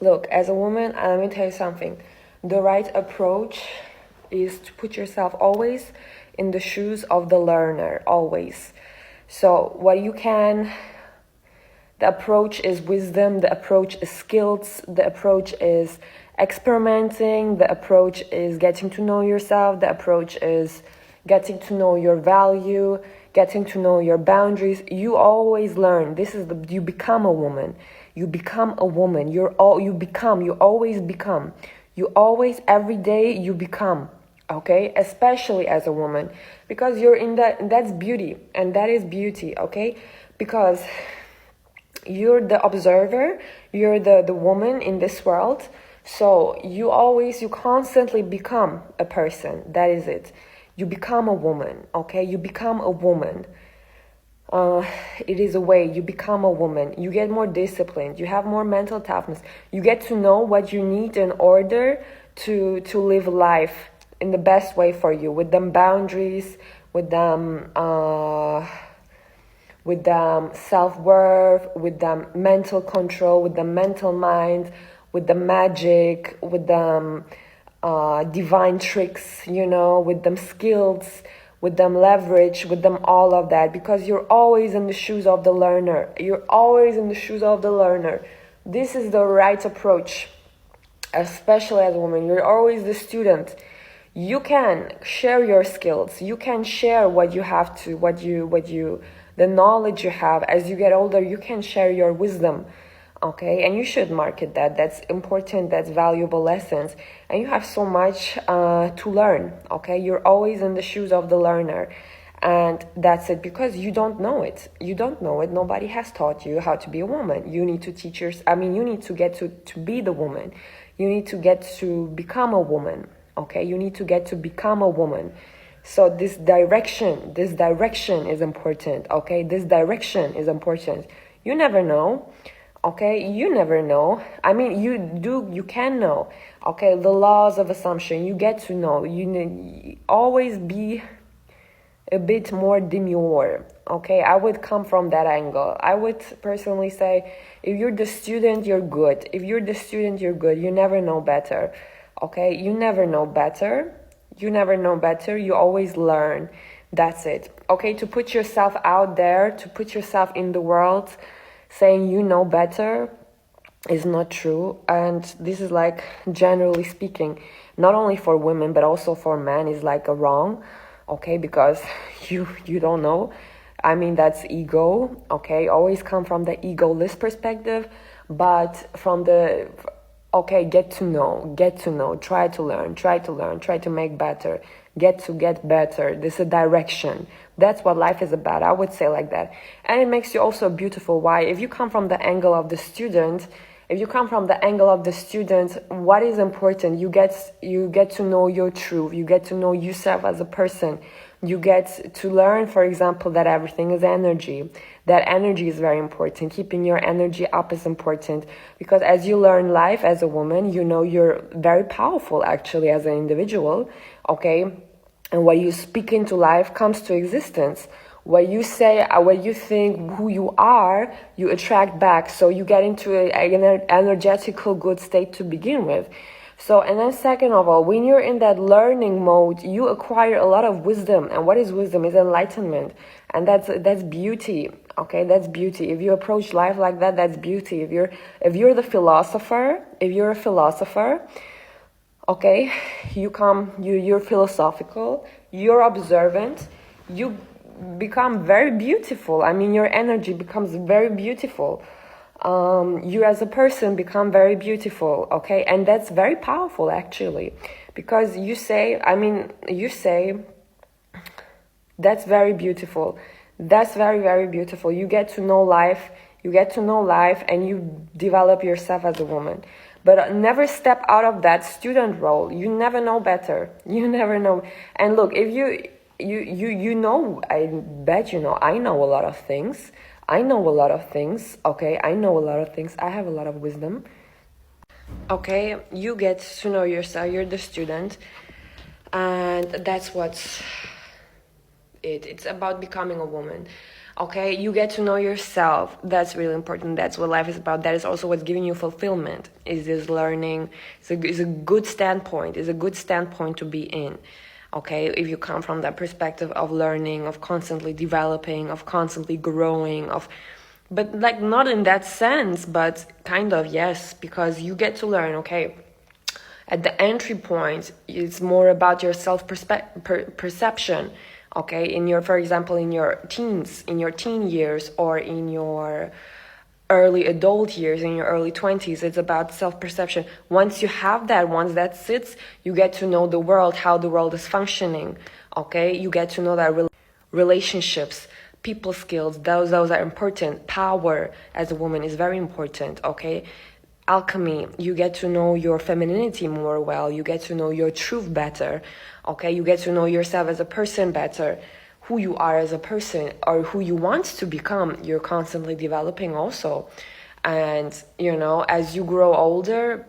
Look, as a woman, let me tell you something. The right approach is to put yourself always in the shoes of the learner, always. So what you can, the approach is wisdom, the approach is skills, the approach is experimenting, the approach is getting to know yourself, the approach is getting to know your value, getting to know your boundaries. You always learn. You become a woman. You become a woman. You always become. You always, every day you become, okay? Especially as a woman, because you're in that's beauty, and that is beauty, okay? Because you're the observer, you're the woman in this world, so you constantly become a person. That is it. You become a woman, okay? You become a woman. It is a way. You become a woman. You get more disciplined. You have more mental toughness. You get to know what you need in order to live life in the best way for you, with them boundaries, with them self-worth, with them mental control, with the mental mind, with the magic, with them divine tricks, with them skills, with them leverage, with them all of that, because you're always in the shoes of the learner. You're always in the shoes of the learner. This is the right approach, especially as a woman. You're always the student. You can share your skills. You can share what you have to, the knowledge you have. As you get older, you can share your wisdom. Okay, and you should market that. That's important. That's valuable lessons, and you have so much to learn. Okay, you're always in the shoes of the learner, and that's it. Because you don't know it. You don't know it. Nobody has taught you how to be a woman. You need to teach you need to get to be the woman. You need to get to become a woman. Okay, you need to get to become a woman. So this direction is important. Okay, this direction is important. You never know. Okay, you never know. I mean, you can know. Okay, the laws of assumption, you get to know. You always be a bit more demure. Okay, I would come from that angle. I would personally say, if you're the student, you're good. If you're the student, you're good. You never know better. Okay, you never know better. You never know better. You always learn. That's it. Okay, to put yourself out there, to put yourself in the world, saying you know better is not true. And this is, like, generally speaking, not only for women but also for men, is like a wrong. Okay, because you don't know. I mean, that's ego. Okay, always come from the egoless perspective, but from the get to know, try to learn, try to make better, get better. This is a direction. That's what life is about. I would say like that. And it makes you also beautiful. Why? If you come from the angle of the student, what is important? You get to know your truth. You get to know yourself as a person. You get to learn, for example, that everything is energy. That energy is very important. Keeping your energy up is important, because as you learn life as a woman, you're very powerful actually as an individual, okay? And what you speak into life comes to existence. What you say, what you think, who you are, you attract back. So you get into an energetical good state to begin with. So, and then second of all, when you're in that learning mode, you acquire a lot of wisdom. And what is wisdom? Is enlightenment. And that's beauty. Okay, that's beauty. If you approach life like that, that's beauty. If you're a philosopher, okay, you're philosophical, you're observant, you become very beautiful. I mean, your energy becomes very beautiful. You as a person become very beautiful, okay? And that's very powerful actually, because you say that's very beautiful. That's very, very beautiful. You get to know life, and you develop yourself as a woman. But never step out of that student role. You never know better. You never know. And look, if you know, I bet you know, I know a lot of things. Okay? I know a lot of things. I have a lot of wisdom. Okay? You get to know yourself. You're the student. And that's what's it's about becoming a woman. Okay, you get to know yourself. That's really important. That's what life is about. That is also what's giving you fulfillment. Is this learning? Is a good standpoint. Is a good standpoint to be in. Okay, if you come from that perspective of learning, of constantly developing, of constantly growing, but like not in that sense, but kind of yes, because you get to learn. Okay, at the entry point, it's more about your perception. Okay, for example, in your teens, in your teen years, or in your early adult years, in your early 20s, it's about self-perception. Once you have that, once that sits, you get to know the world, how the world is functioning. Okay, you get to know that relationships, people skills, those are important. Power as a woman is very important. Okay, alchemy, you get to know your femininity more well, you get to know your truth better. Okay, you get to know yourself as a person better, who you are as a person, or who you want to become. You're constantly developing also. And as you grow older,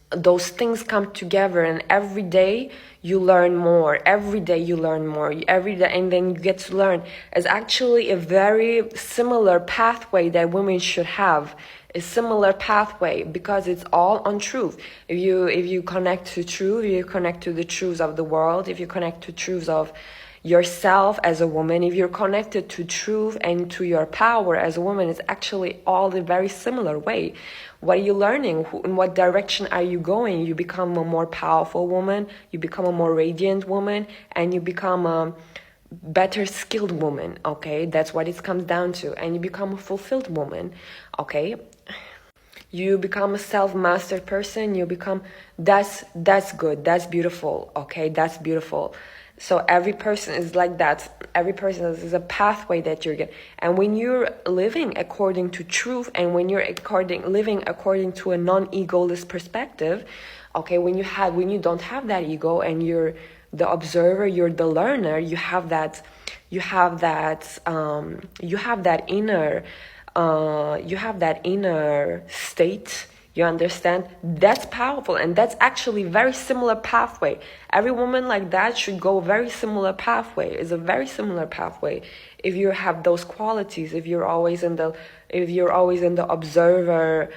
those things come together, and every day you learn more, every day you learn more, every day, and then you get to learn. It's actually a very similar pathway that women should have, a similar pathway, because it's all on truth. If you connect to truth, if you connect to the truths of the world, if you connect to truths of yourself as a woman, if you're connected to truth and to your power as a woman, it's actually all a very similar way. What are you learning? In what direction are you going? You become a more powerful woman, you become a more radiant woman, and you become a better skilled woman. Okay, that's what it comes down to. And you become a fulfilled woman. Okay, you become a self-mastered person. You become, that's good, that's beautiful. Okay, that's beautiful. So every person is like that. Every person is a pathway that you're getting. And when you're living according to truth, and when you're living according to a non-egoless perspective, okay, when you don't have that ego, and you're the observer, you're the learner, you have that inner state. You understand? That's powerful, and that's actually very similar pathway. Every woman like that should go very similar pathway. It's a very similar pathway. If you have those qualities, if you're always in the observer,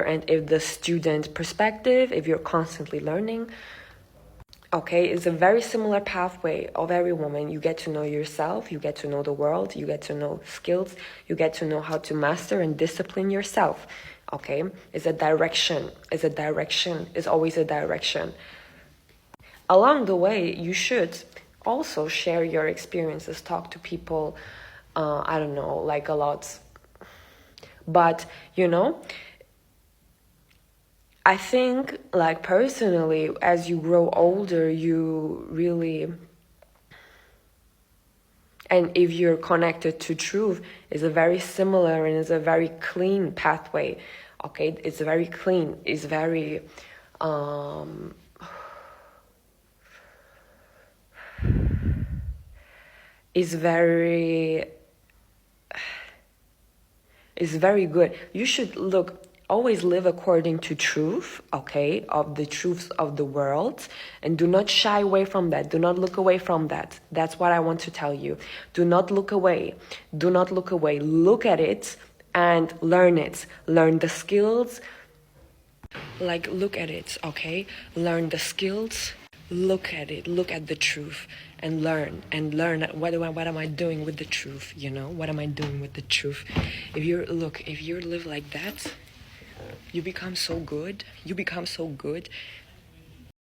and if the student perspective, if you're constantly learning. Okay, it's a very similar pathway of every woman. You get to know yourself, you get to know the world, you get to know skills, you get to know how to master and discipline yourself. Okay, it's a direction, it's always a direction. Along the way, you should also share your experiences, talk to people, I don't know, like a lot. But, I think, like, personally, as you grow older, you really, and if you're connected to truth, is a very similar and is a very clean pathway. Okay, it's very clean, it's very is very good. You should always live according to truth, okay, of the truths of the world, and do not shy away from that. Do not look away from that. That's what I want to tell you. Do not look away. Do not look away. Look at it and learn it. Learn the skills. Like, look at it, okay? Learn the skills. Look at it. Look at the truth. And learn what am I doing with the truth, what am I doing with the truth? If you live like that, you become so good,